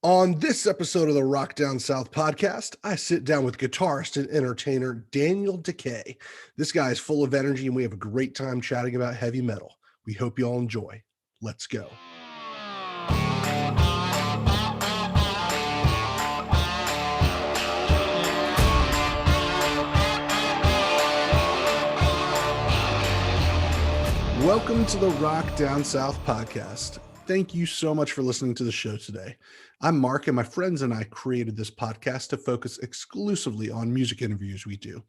On this episode of the Rock Down South podcast, I sit down with guitarist and entertainer Daniel Dekay. This guy is full of energy, and we have a great time chatting about heavy metal. We hope you all enjoy. Let's go. Welcome to the Rock Down South podcast. Thank you so much for listening to the show today. I'm Mark, and my friends and I created this podcast to focus exclusively on music interviews we do.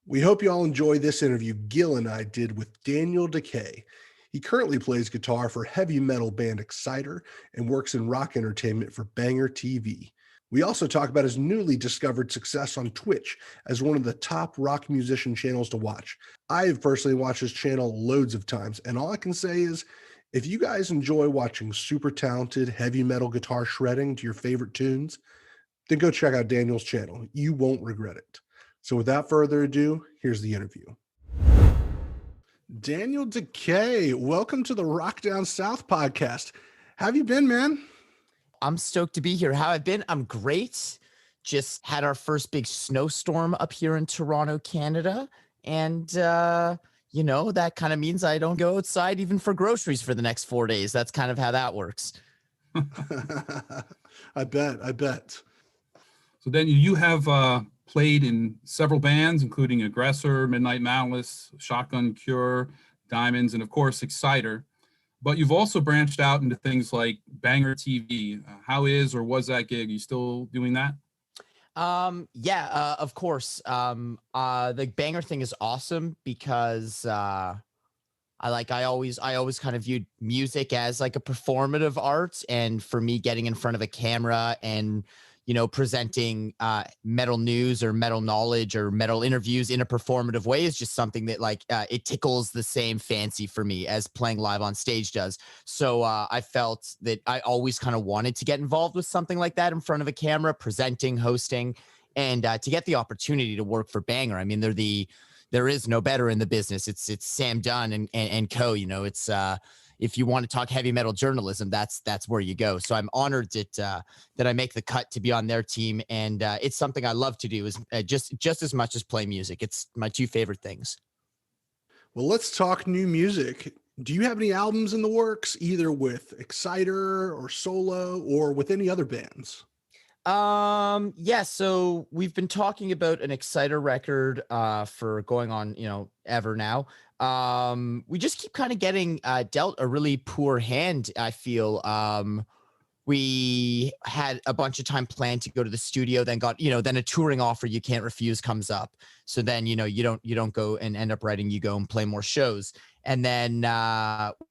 We hope you all enjoy this interview Gil and I did with Daniel Dekay. He currently plays guitar for heavy metal band Exciter and works in rock entertainment for BangerTV. We also talk about his newly discovered success on Twitch as one of the top rock musician channels to watch. I have personally watched his channel loads of times, and all I can say is, if you guys enjoy watching super talented heavy metal guitar shredding to your favorite tunes, then go check out Daniel's channel. You won't regret it. So without further ado, here's the interview. Daniel Dekay, welcome to the Rock Down South podcast. How have you been, man? I'm stoked to be here. How I've been? I'm great. Just had our first big snowstorm up here in Toronto, Canada. And, that kind of means I don't go outside even for groceries for the next 4 days. That's kind of how that works. I bet. So then you have played in several bands, including Aggressor, Midnight Malice, Shotgun Cure, Diemonds, and of course, Exciter. But you've also branched out into things like BangerTV. How is or was that gig? You still doing that? Of course. The Banger thing is awesome because I always kind of viewed music as like a performative art, and for me, getting in front of a camera and presenting metal news or metal knowledge or metal interviews in a performative way is just something that it tickles the same fancy for me as playing live on stage does. So I felt that I always kind of wanted to get involved with something like that in front of a camera, presenting, hosting, and to get the opportunity to work for Banger. I mean, there is no better in the business. It's Sam Dunn and co. It's if you want to talk heavy metal journalism, that's where you go. So I'm honored that I make the cut to be on their team, and it's something I love to do. Is just as much as play music. It's my two favorite things. Well, let's talk new music. Do you have any albums in the works, either with Exciter or solo, or with any other bands? So we've been talking about an Exciter record for going on, ever now. We just keep kind of getting dealt a really poor hand, I feel. We had a bunch of time planned to go to the studio, then got, then a touring offer you can't refuse comes up. So then, you don't go and end up writing, you go and play more shows. And then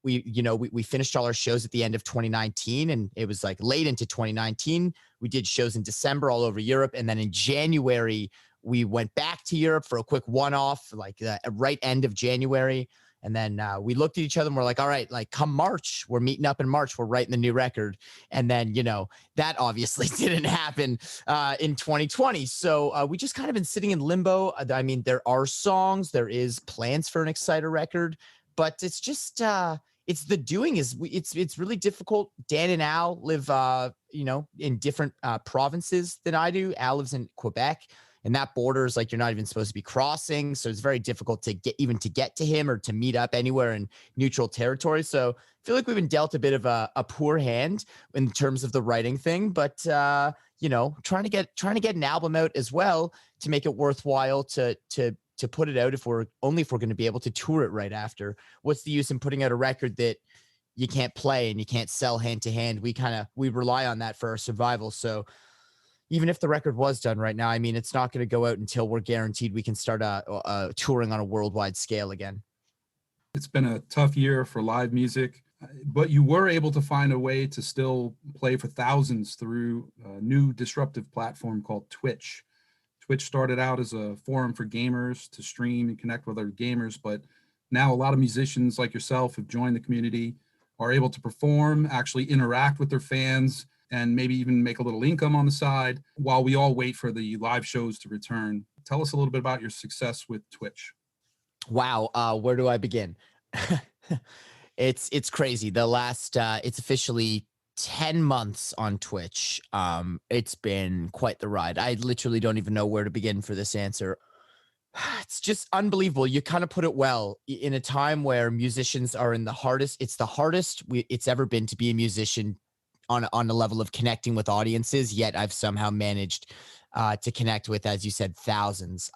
we finished all our shows at the end of 2019, and it was like late into 2019. We did shows in December all over Europe. And then in January, we went back to Europe for a quick one-off, right end of January. And then we looked at each other and we're like, all right, come March, we're meeting up in March, we're writing the new record. And then, that obviously didn't happen in 2020. So we just kind of been sitting in limbo. I mean, there are songs, there is plans for an Exciter record, but it's just, it's the doing it's really difficult. Dan and Al live, in different provinces than I do. Al lives in Quebec. And that border is you're not even supposed to be crossing. So it's very difficult to get to him or to meet up anywhere in neutral territory. So I feel like we've been dealt a bit of a poor hand in terms of the writing thing, but trying to get an album out as well to make it worthwhile to put it out if we're going to be able to tour it right after. What's the use in putting out a record that you can't play and you can't sell hand to hand? We rely on that for our survival. So even if the record was done right now, I mean, it's not going to go out until we're guaranteed we can start touring on a worldwide scale again. It's been a tough year for live music, but you were able to find a way to still play for thousands through a new disruptive platform called Twitch. Twitch started out as a forum for gamers to stream and connect with other gamers, but now a lot of musicians like yourself have joined the community, are able to perform, actually interact with their fans, and maybe even make a little income on the side while we all wait for the live shows to return. Tell us a little bit about your success with Twitch. Wow. Where do I begin? It's crazy. The last, it's officially 10 months on Twitch. It's been quite the ride. I literally don't even know where to begin for this answer. It's just unbelievable. You kind of put it well. In a time where musicians are in the hardest, it's the hardest it's ever been to be a musician on a level of connecting with audiences, yet I've somehow managed to connect with, as you said, thousands.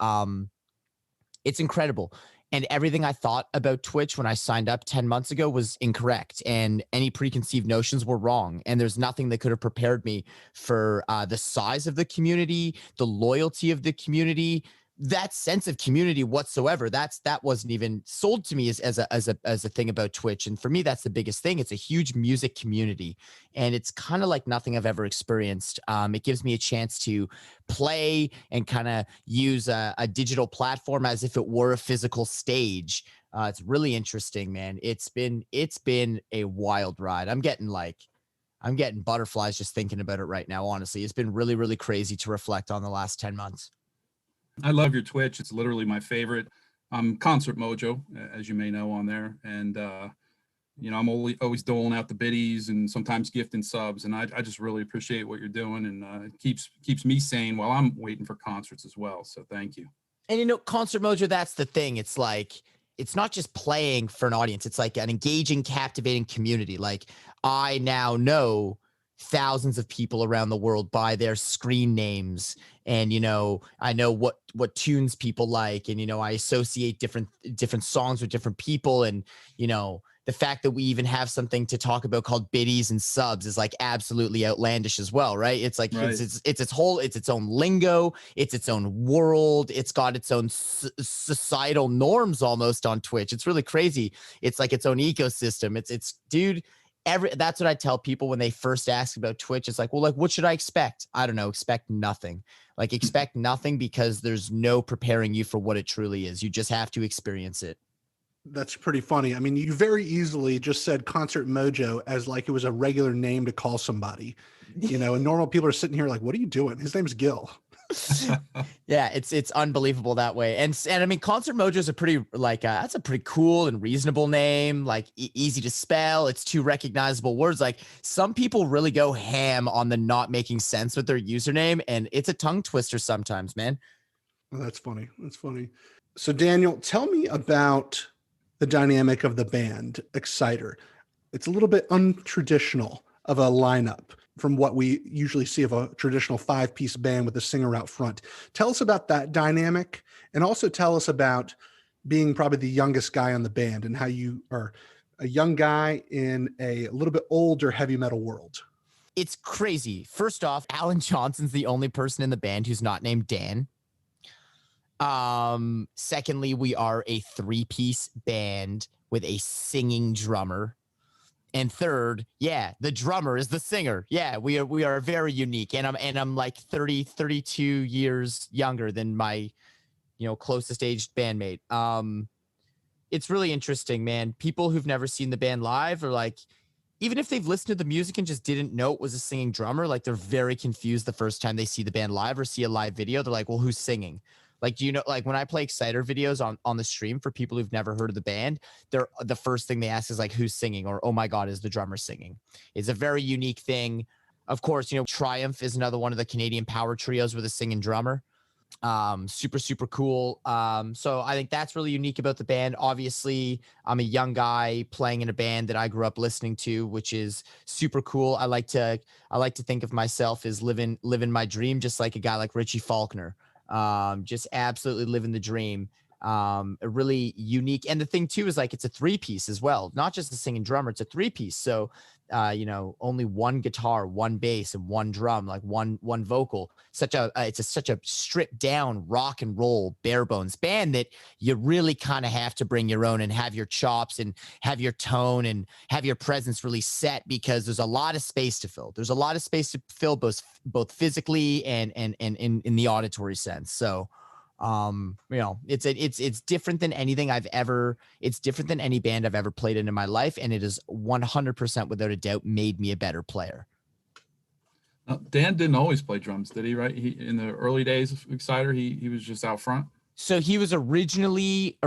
It's incredible. And everything I thought about Twitch when I signed up 10 months ago was incorrect. And any preconceived notions were wrong. And there's nothing that could have prepared me for the size of the community, the loyalty of the community, that sense of community whatsoever. That wasn't even sold to me as a thing about Twitch. And for me, that's the biggest thing. It's a huge music community, and it's kind of like nothing I've ever experienced. It gives me a chance to play and kind of use a digital platform as if it were a physical stage. It's really interesting, man. It's been a wild ride. I'm getting butterflies just thinking about it right now. Honestly, it's been really, really crazy to reflect on the last 10 months. I love your Twitch. It's literally my favorite. I'm Concert Mojo, as you may know, on there. And, I'm always doling out the biddies and sometimes gifting subs. And I just really appreciate what you're doing. And it keeps me sane while I'm waiting for concerts as well. So thank you. And, Concert Mojo, that's the thing. It's like, it's not just playing for an audience. It's like an engaging, captivating community. Like, I now know thousands of people around the world by their screen names, and I know what tunes people like, and I associate different songs with different people, and the fact that we even have something to talk about called biddies and subs is like absolutely outlandish as well, right? It's like Right. it's its own lingo, it's its own world, it's got its own societal norms almost on Twitch. It's really crazy. It's like its own ecosystem. It's dude. That's what I tell people when they first ask about Twitch. It's like, well, like, what should I expect? I don't know. Expect nothing. Like, expect nothing, because there's no preparing you for what it truly is. You just have to experience it. That's pretty funny. I mean, you very easily just said Concert Mojo as like it was a regular name to call somebody, and normal people are sitting here like, what are you doing? His name's Gil. Yeah, it's unbelievable that way. And I mean, Concert Mojo is a pretty that's a pretty cool and reasonable name, like easy to spell. It's 2 recognizable words. Like, some people really go ham on the not making sense with their username, and it's a tongue twister sometimes, man. Well, that's funny. That's funny. So Daniel, tell me about the dynamic of the band Exciter. It's a little bit untraditional of a lineup from what we usually see of a traditional 5-piece band with a singer out front. Tell us about that dynamic, and also tell us about being probably the youngest guy on the band and how you are a young guy in a little bit older heavy metal world. It's crazy. First off, Alan Johnson's the only person in the band who's not named Dan. Secondly, we are a 3-piece band with a singing drummer. And third, yeah, the drummer is the singer. Yeah, we are very unique. And I'm like 32 years younger than my, closest aged bandmate. It's really interesting, man. People who've never seen the band live are like, even if they've listened to the music and just didn't know it was a singing drummer, like, they're very confused the first time they see the band live or see a live video. They're like, well, who's singing? Like, do you know, like, when I play Exciter videos on the stream for people who've never heard of the band, the first thing they ask is like, who's singing? Or, oh my God, is the drummer singing? It's a very unique thing. Of course, Triumph is another one of the Canadian power trios with a singing drummer. Super, super cool. So I think that's really unique about the band. Obviously, I'm a young guy playing in a band that I grew up listening to, which is super cool. I like to think of myself as living my dream, just like a guy like Richie Faulkner. Just absolutely living the dream. A really unique, and the thing too is like, it's a 3-piece as well, not just a singing drummer, it's a 3-piece. So only one guitar, one bass, and one drum, like one vocal. It's such a stripped down rock and roll bare bones band that you really kind of have to bring your own and have your chops and have your tone and have your presence really set, because there's a lot of space to fill. There's a lot of space to fill both physically and in the auditory sense. So it's different than it's different than any band I've ever played in my life. And it is 100% without a doubt made me a better player. Dan didn't always play drums, did he? Right. He, in the early days of Exciter, he was just out front. So he was originally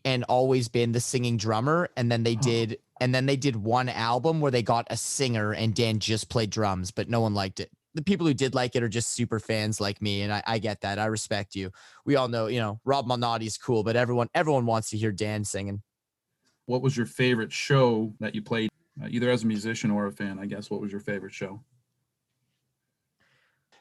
and always been the singing drummer. And then they did And then they did one album where they got a singer and Dan just played drums, but no one liked it. The people who did like it are just super fans like me. And I get that. I respect you. We all know, Rob Malnati's cool, but everyone wants to hear Dan singing. What was your favorite show that you played, either as a musician or a fan, I guess? What was your favorite show?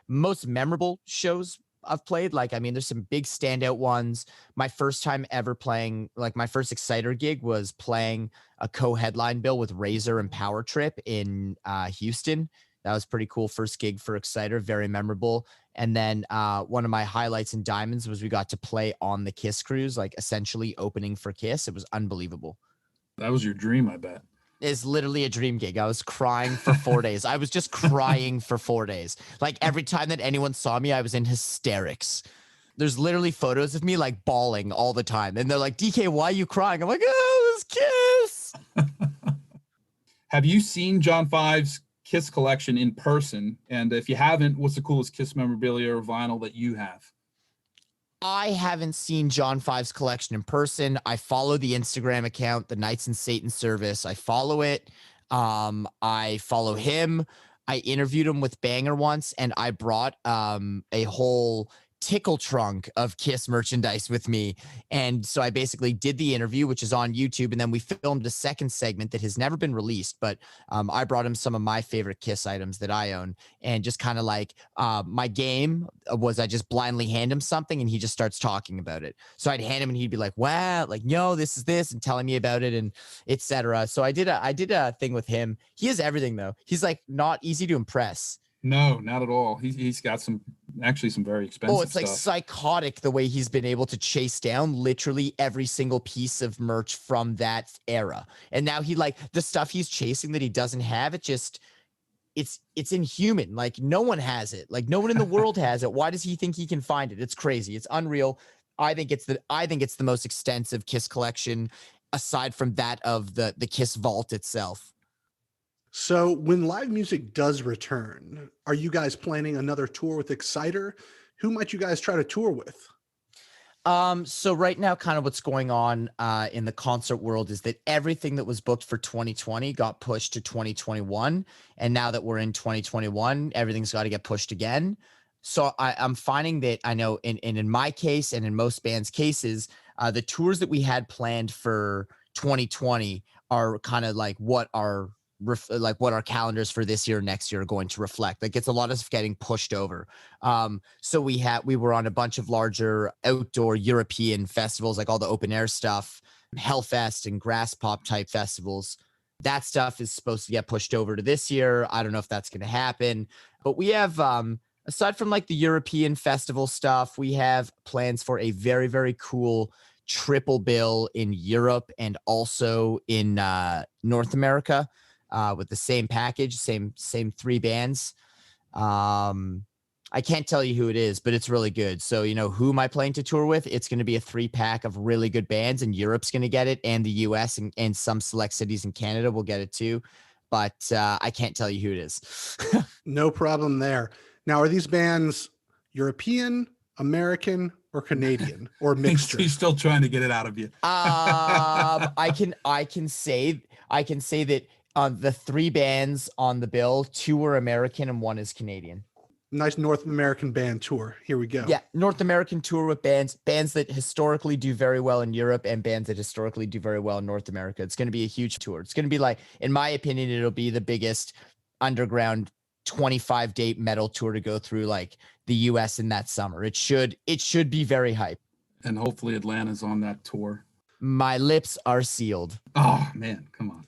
Most memorable shows I've played, there's some big standout ones. My first time ever playing, my first Exciter gig was playing a co-headline bill with Razor and Power Trip in Houston. That was pretty cool. First gig for Exciter, very memorable. And then one of my highlights in Diemonds was we got to play on the Kiss cruise, essentially opening for Kiss. It was unbelievable. That was your dream, I bet. It's literally a dream gig. I was crying for 4 days. I was just crying for 4 days. Every time that anyone saw me, I was in hysterics. There's literally photos of me bawling all the time. And they're like, DK, why are you crying? I'm like, oh, it was Kiss. Have you seen John Five's Kiss collection in person? And if you haven't, what's the coolest Kiss memorabilia or vinyl that you have? I haven't seen John Five's collection in person. I follow the Instagram account, the Knights in Satan Service. I follow it. I follow him. I interviewed him with Banger once, and I brought a whole tickle trunk of Kiss merchandise with me. And so I basically did the interview, which is on YouTube. And then we filmed a second segment that has never been released, but I brought him some of my favorite Kiss items that I own. And just kind of my game was I just blindly hand him something and he just starts talking about it. So I'd hand him and he'd be like, wow, no, this is this, and telling me about it and etc. So I did a thing with him. He has everything though. He's not easy to impress. No, not at all. He's got some very expensive stuff. It's psychotic the way he's been able to chase down literally every single piece of merch from that era. And now he the stuff he's chasing that he doesn't have, it's inhuman. No one has it. No one in the world has it. Why does he think he can find it? It's crazy. It's unreal. I think it's the most extensive Kiss collection aside from that of the Kiss vault itself. So when live music does return, are you guys planning another tour with Exciter? Who might you guys try to tour with? So right now, kind of what's going on in the concert world is that everything that was booked for 2020 got pushed to 2021. And now that we're in 2021, everything's got to get pushed again. So I'm finding that I know in my case and in most bands' cases, the tours that we had planned for 2020 are kind of what our calendars for this year, next year are going to reflect. It's a lot of getting pushed over. So we were on a bunch of larger outdoor European festivals, all the open air stuff, Hellfest and Grass Pop type festivals. That stuff is supposed to get pushed over to this year. I don't know if that's going to happen, but we have, aside from the European festival stuff, we have plans for a very, very cool triple bill in Europe and also in North America. With the same package, same 3 bands. I can't tell you who it is, but it's really good. So, who am I playing to tour with? It's going to be a 3-pack of really good bands, and Europe's going to get it, and the US and some select cities in Canada will get it too. But I can't tell you who it is. No problem there. Now, are these bands European, American, or Canadian, or mixture? He's still trying to get it out of you. I can say that the 3 bands on the bill, 2 are American and 1 is Canadian. Nice North American band tour. Here we go. Yeah, North American tour with bands that historically do very well in Europe and bands that historically do very well in North America. It's going to be a huge tour. It's going to be in my opinion, it'll be the biggest underground 25-date metal tour to go through the US in that summer. It should be very hype. And hopefully Atlanta's on that tour. My lips are sealed. Oh man, come on.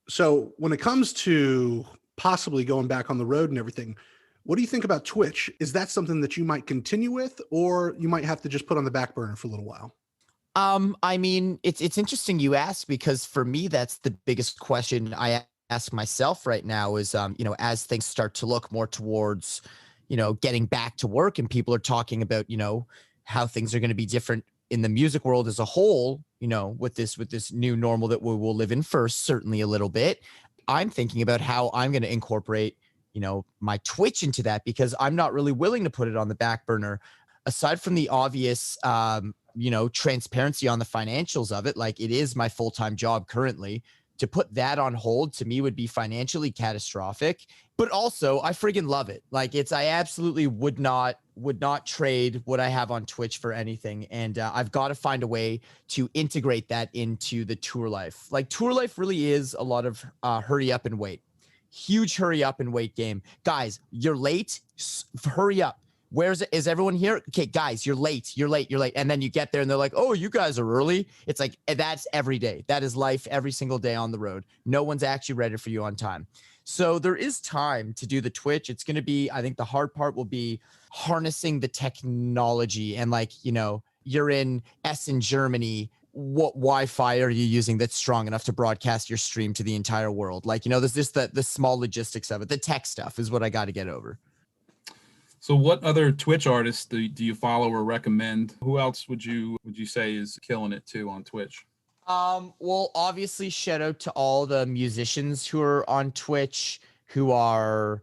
So when it comes to possibly going back on the road and everything, what do you think about Twitch? Is that something that you might continue with, or you might have to just put on the back burner for a little while? It's interesting you ask, because for me, that's the biggest question I ask myself right now is, as things start to look more towards, getting back to work and people are talking about, how things are going to be different in the music world as a whole, with this new normal that we will live in first, certainly a little bit. I'm thinking about how I'm going to incorporate, my Twitch into that, because I'm not really willing to put it on the back burner. Aside from the obvious, transparency on the financials of it, it is my full-time job currently. to put that on hold to me would be financially catastrophic. But also, I friggin' love it. Like, I absolutely would not trade what I have on Twitch for anything. And I've got to find a way to integrate that into the tour life. Like, tour life really is a lot of hurry up and wait. Huge hurry up and wait game. Guys, you're late. Hurry up. Is everyone here? Okay, guys, you're late. And then you get there and they're like, oh, you guys are early. It's like, that's every day. That is life every single day on the road. No one's actually ready for you on time. So there is time to do the Twitch. It's going to be, I think the hard part will be harnessing the technology. And like, you're in Essen, Germany. What Wi-Fi are you using that's strong enough to broadcast your stream to the entire world? Like, there's just the small logistics of it. The tech stuff is what I got to get over. So what other Twitch artists do you follow or recommend? Who else would you say is killing it too on Twitch? Well, obviously, shout out to all the musicians who are on Twitch who are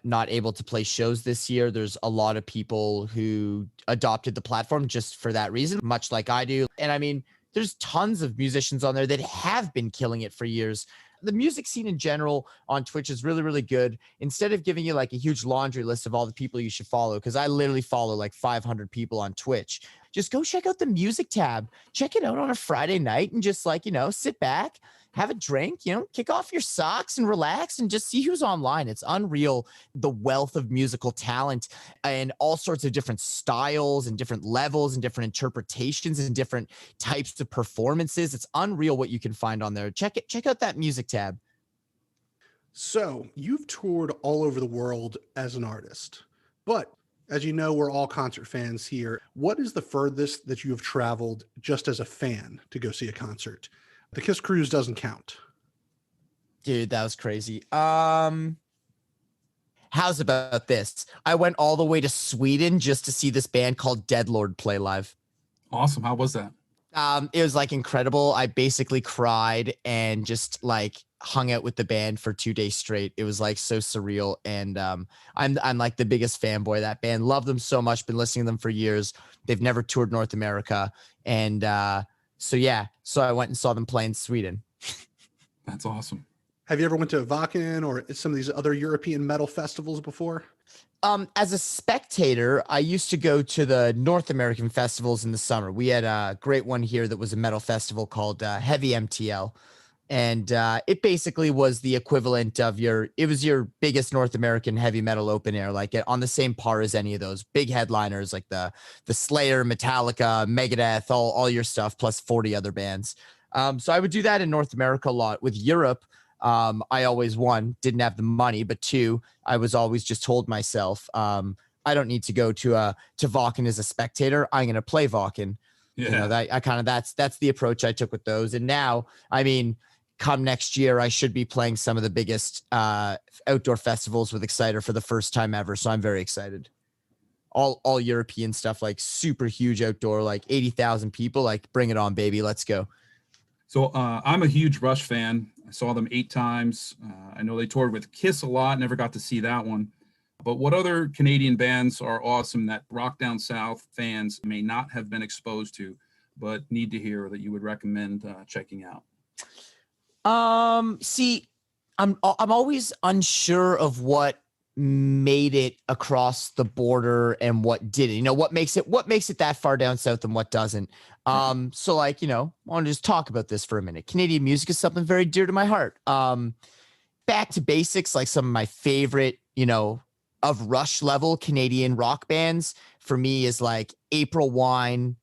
not able to play shows this year. There's a lot of people who adopted the platform just for that reason, much like I do. And I mean, there's tons of musicians on there that have been killing it for years. The music scene in general on Twitch is really, really good. Instead of giving you like a huge laundry list of all the people you should follow, because I literally follow like 500 people on Twitch, just go check out the music tab. Check it out on a Friday night and just like, sit back, have a drink, kick off your socks and relax and just see who's online. It's unreal, the wealth of musical talent and all sorts of different styles and different levels and different interpretations and different types of performances. It's unreal what you can find on there. Check out that music tab. So you've toured all over the world as an artist, but as you know, we're all concert fans here. What is the furthest that you have traveled just as a fan to go see a concert? The Kiss Cruise doesn't count. Dude, that was crazy. How's about this? I went all the way to Sweden just to see this band called Deadlord play live. Awesome. How was that? It was like incredible. I basically cried and just like hung out with the band for 2 days straight. It was like so surreal. And I'm like the biggest fanboy of that band. Love them so much. Been listening to them for years. They've never toured North America. And so I went and saw them play in Sweden. That's awesome. Have you ever went to Wacken or some of these other European metal festivals before? As a spectator, I used to go to the North American festivals in the summer. We had a great one here that was a metal festival called Heavy MTL. And it basically was the equivalent of your biggest North American heavy metal open air, like on the same par as any of those big headliners, like the Slayer, Metallica, Megadeth, all your stuff, plus 40 other bands. So I would do that in North America a lot. With Europe, I always, one, didn't have the money, but two, I was always just told myself, I don't need to go to Wacken as a spectator. I'm going to play Wacken. Yeah. That's the approach I took with those. And now, I mean, come next year, I should be playing some of the biggest outdoor festivals with Exciter for the first time ever. So I'm very excited. All European stuff, like super huge outdoor, like 80,000 people, like bring it on, baby. Let's go. So I'm a huge Rush fan. I saw them 8 times. I know they toured with Kiss a lot. Never got to see that one. But what other Canadian bands are awesome that Rock Down South fans may not have been exposed to, but need to hear, that you would recommend checking out? See, I'm always unsure of what made it across the border and what didn't. What makes it that far down south and what doesn't. So like, I want to just talk about this for a minute. Canadian music is something very dear to my heart. Back to basics, like some of my favorite, of Rush level Canadian rock bands for me is like April Wine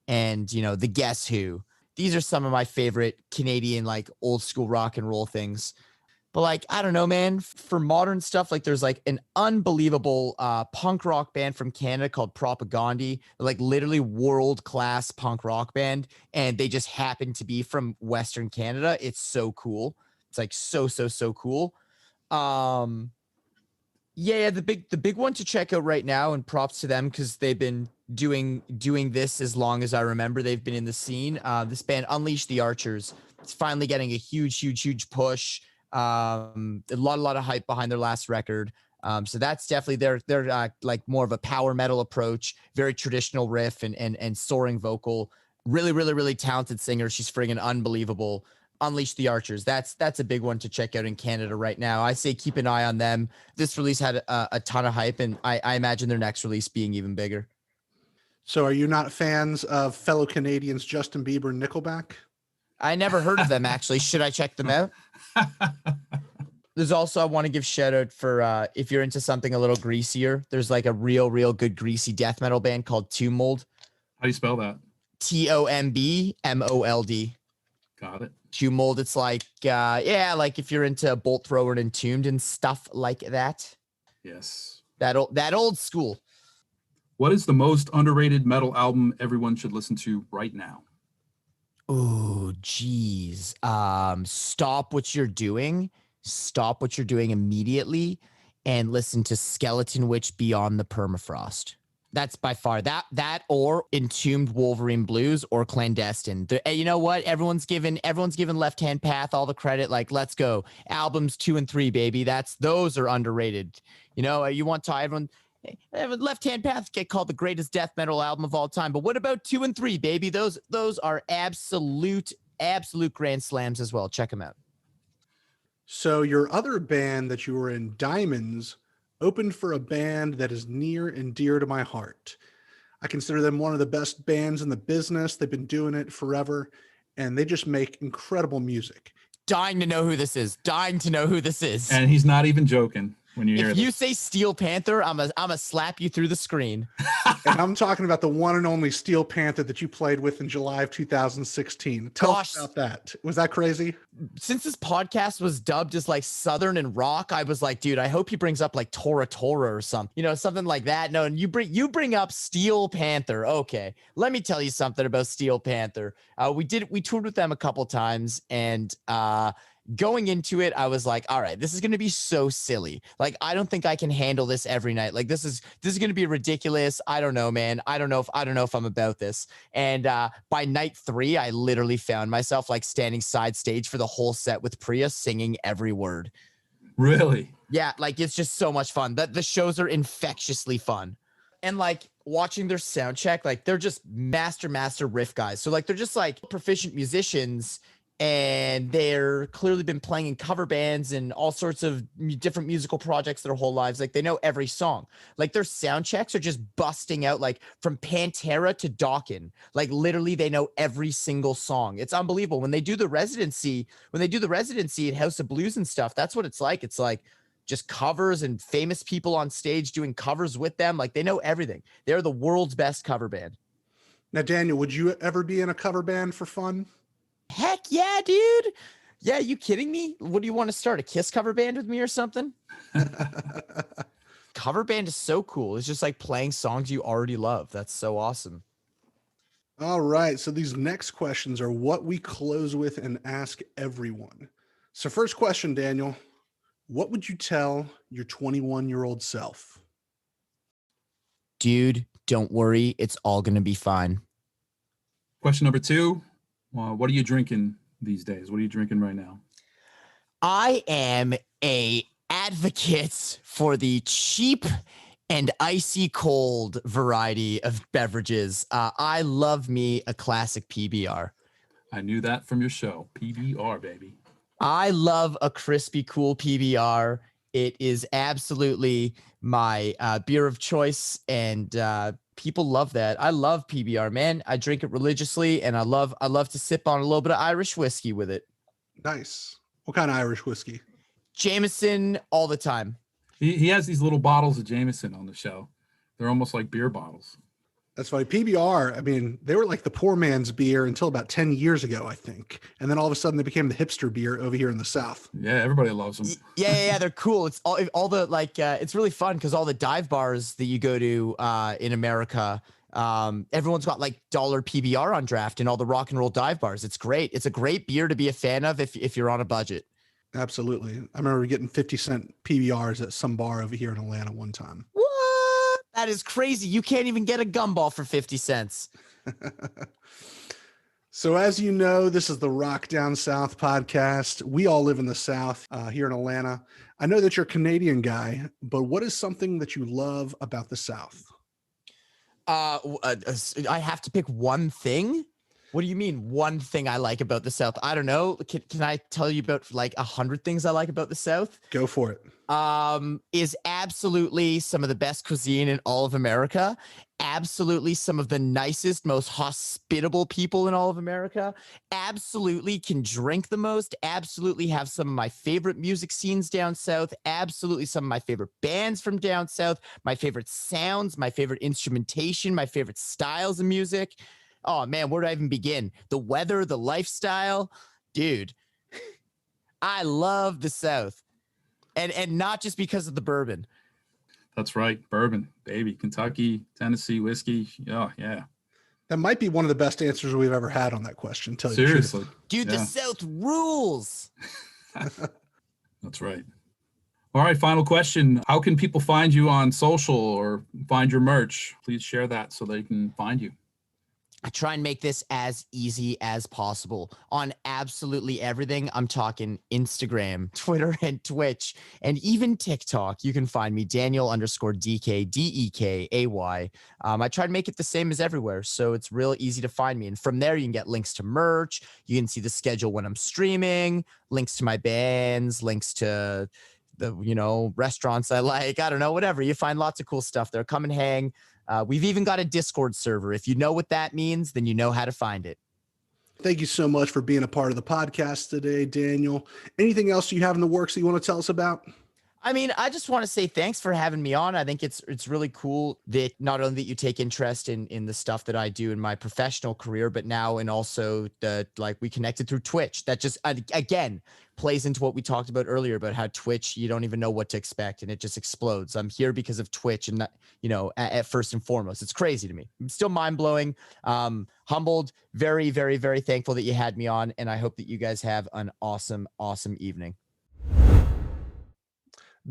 and, the Guess Who. These are some of my favorite Canadian, like old school rock and roll things. But like, I don't know, man, for modern stuff, like there's like an unbelievable punk rock band from Canada called Propagandhi, like literally world-class punk rock band. And they just happen to be from Western Canada. It's so cool. It's like so cool. Yeah, the big one to check out right now, and props to them because they've been doing this as long as I remember. They've been in the scene. This band, Unleash the Archers, it's finally getting a huge push. A lot of hype behind their last record. So that's definitely they're like more of a power metal approach, very traditional riff and soaring vocal. Really talented singer. She's friggin' unbelievable. Unleash the Archers. That's a big one to check out in Canada right now. I say keep an eye on them. This release had a ton of hype, and I imagine their next release being even bigger. So are you not fans of fellow Canadians Justin Bieber and Nickelback? I never heard of them, actually. Should I check them out? There's also, I want to give shout out for if you're into something a little greasier, there's like a real good greasy death metal band called Tombold. How do you spell that? Tombmold. Got it. Tombold. It's like, like if you're into Bolt Thrower and Entombed and stuff like that. Yes. That old school. What is the most underrated metal album everyone should listen to right now? Oh, geez. Stop what you're doing. Stop what you're doing immediately and listen to Skeleton Witch Beyond the Permafrost. That's by far that or Entombed Wolverine Blues or Clandestine. You know what? Everyone's given Left Hand Path all the credit. Like, let's go. Albums 2 and 3, baby. Those are underrated. You know, you want to everyone. Left Hand Path get called the greatest death metal album of all time, but what about 2 and 3, baby? Those are absolute grand slams as well. Check them out. So your other band that you were in, Diemonds, opened for a band that is near and dear to my heart. I consider them one of the best bands in the business. They've been doing it forever, and they just make incredible music. Dying to know who this is. And he's not even joking. When you hear if you say Steel Panther, I'm a slap you through the screen. And I'm talking about the one and only Steel Panther that you played with in July of 2016. Tell us about that. Was that crazy? Since this podcast was dubbed as like Southern and rock, I was like, dude, I hope he brings up like Tora Tora or something, you know, something like that. No, and you bring up Steel Panther. Okay, let me tell you something about Steel Panther. We toured with them a couple times, and going into it, I was like, all right, this is going to be so silly. Like, I don't think I can handle this every night. Like, this is going to be ridiculous. I don't know, man. I don't know if I'm about this. And by night 3, I literally found myself like standing side stage for the whole set with Priya singing every word. Really? Yeah. Like, it's just so much fun. The shows are infectiously fun. And like watching their sound check, like they're just master riff guys. So like, they're just like proficient musicians, and they're clearly been playing in cover bands and all sorts of different musical projects their whole lives. Like, they know every song. Like, their sound checks are just busting out, like from Pantera to Dawkins. Like, literally they know every single song. It's unbelievable. When they do the residency at House of Blues and stuff, that's what it's like. It's like just covers and famous people on stage doing covers with them. Like, they know everything. They're the world's best cover band. Now, Daniel, would you ever be in a cover band for fun? Heck yeah, dude. Yeah, you kidding me? What do you want to start? A Kiss cover band with me or something? Cover band is so cool. It's just like playing songs you already love. That's so awesome. All right. So these next questions are what we close with and ask everyone. So first question, Daniel, what would you tell your 21-year-old self? Dude, don't worry. It's all going to be fine. Question number 2. What are you drinking these days? What are you drinking right now? I am a advocate for the cheap and icy cold variety of beverages. I love me a classic PBR. I knew that from your show. PBR, baby. I love a crispy, cool PBR. It is absolutely my beer of choice, and people love that. I love PBR, man. I drink it religiously, and I love to sip on a little bit of Irish whiskey with it. Nice. What kind of Irish whiskey? Jameson all the time. He has these little bottles of Jameson on the show. They're almost like beer bottles. That's funny. PBR, I mean, they were like the poor man's beer until about 10 years ago, I think. And then all of a sudden they became the hipster beer over here in the South. Yeah, everybody loves them. Yeah, they're cool. It's all the like, it's really fun because all the dive bars that you go to in America, everyone's got like dollar PBR on draft in all the rock and roll dive bars. It's great. It's a great beer to be a fan of if you're on a budget. Absolutely. I remember getting 50-cent PBRs at some bar over here in Atlanta one time. What? That is crazy. You can't even get a gumball for 50 cents. So as you know, this is the Rock Down South podcast. We all live in the South here in Atlanta. I know that you're a Canadian guy, but what is something that you love about the South? I have to pick one thing. What do you mean? One thing I like about the South? I don't know. Can I tell you about like 100 things I like about the South? Go for it. Is absolutely some of the best cuisine in all of America. Absolutely some of the nicest, most hospitable people in all of America. Absolutely can drink the most. Absolutely have some of my favorite music scenes down south. Absolutely some of my favorite bands from down south. My favorite sounds, my favorite instrumentation, my favorite styles of music. Oh man, where do I even begin? The weather, the lifestyle, dude. I love the South. And not just because of the bourbon. That's right. Bourbon, baby. Kentucky, Tennessee whiskey. Oh, yeah. That might be one of the best answers we've ever had on that question. Tell you Seriously. the truth. Dude, the South rules. That's right. All right. Final question. How can people find you on social or find your merch? Please share that so they can find you. I try and make this as easy as possible on absolutely everything. I'm talking Instagram, Twitter, and Twitch, and even TikTok. You can find me Daniel_Dekay, Dekay. I try to make it the same as everywhere, so it's real easy to find me. And from there, you can get links to merch. You can see the schedule when I'm streaming, links to my bands, links to the restaurants I like. I don't know, whatever. You find lots of cool stuff there. Come and hang. We've even got a Discord server. If you know what that means, then you know how to find it. Thank you so much for being a part of the podcast today, Daniel. Anything else you have in the works that you want to tell us about? I mean, I just want to say thanks for having me on. I think it's really cool that not only that you take interest in the stuff that I do in my professional career, but now and also we connected through Twitch. That just again plays into what we talked about earlier about how Twitch, you don't even know what to expect and it just explodes. I'm here because of Twitch and not, at first and foremost, it's crazy to me. I'm still mind blowing, humbled, very, very, very thankful that you had me on. And I hope that you guys have an awesome, awesome evening.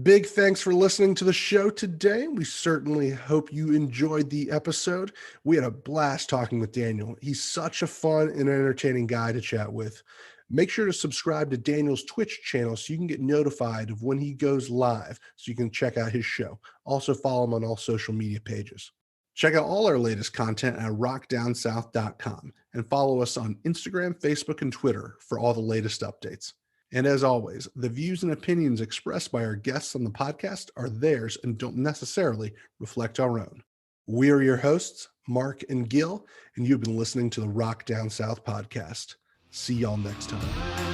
Big thanks for listening to the show today. We certainly hope you enjoyed the episode. We had a blast talking with Daniel. He's such a fun and entertaining guy to chat with. Make sure to subscribe to Daniel's Twitch channel so you can get notified of when he goes live so you can check out his show. Also follow him on all social media pages. Check out all our latest content at rockdownsouth.com and follow us on Instagram, Facebook, and Twitter for all the latest updates. And as always, the views and opinions expressed by our guests on the podcast are theirs and don't necessarily reflect our own. We are your hosts, Mark and Gil, and you've been listening to the Rock Down South podcast. See y'all next time.